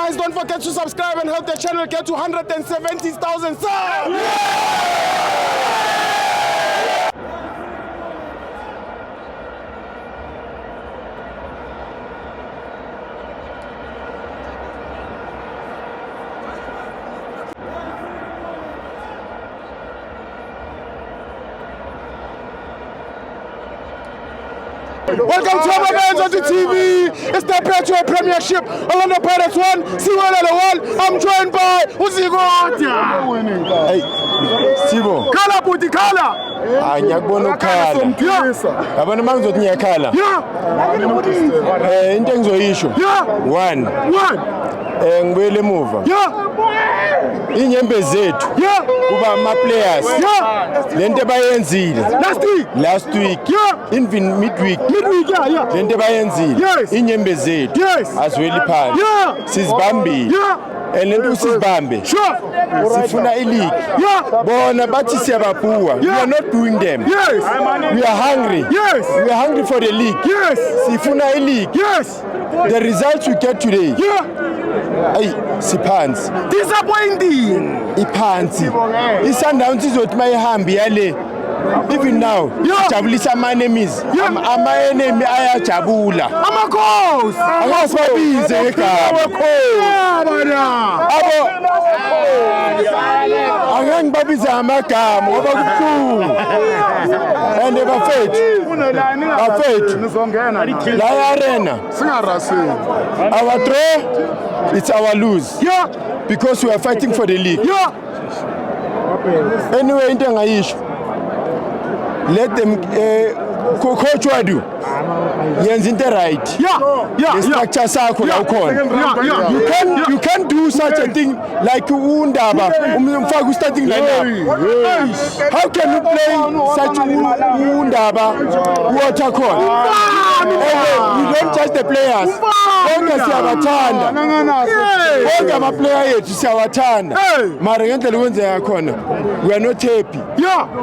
Guys, don't forget to subscribe and help the channel get to 170,000 subs. Welcome to our fans on the TV. It's the Perpetual Premiership. Orlando Pirates 1, C1 1. I'm joined by Uzigo. Hey, Sibo. Kala puti kala. Ngiyakubona ukhala. Yabona mangizothi ngiyakhala. Into engizoyisho. 1. Ngibuyele emuva. Inyembe zethu. Kuba ama players. Lento bayenzile. Last week. Even midweek. Lento bayenzile. Inyembe zethu. Azweli phansi. Sizibambile. Lento sizibambe. Sifuna ileague. Bona bathi siyababuwa. We are not doing them. We are hungry. We are hungry for the league. Sifuna ileague. The results we get today. Ay, siphansi. Disappointing. Iphansi. Isundowns izothi mayihambi yale. Even now, jabulisa ama enemies. Ama enemy ayajabula. Amakhosi. Akasibabize ngegama. Angeke ngibabize amagama ngoba kubuhlungu. And bafethu. La arena. Our draw, it's our lose. Because we are fighting for the league. Anyway, into engayisho. Let them coach wadu yenza into right. Structure sakho la ukhona. You can't do such a thing like uNdaba umfaka starting lineup. How can you play such uNdaba water court? You don't judge the players. Bonke siyabathanda. Bonke ama player yethu siyawathanda. Mara ngendlela kwenzeka khona we are not happy.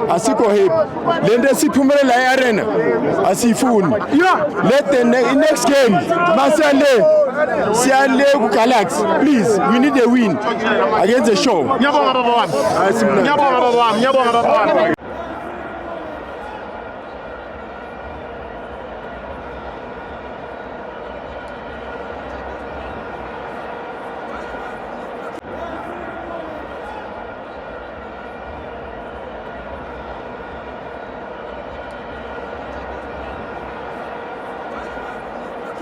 Asikho happy. Lento esiphumelela earena asifuni. Let the next game Siyale ku Galaxy. Please, we need a win against the show. Nyabonga baba wami.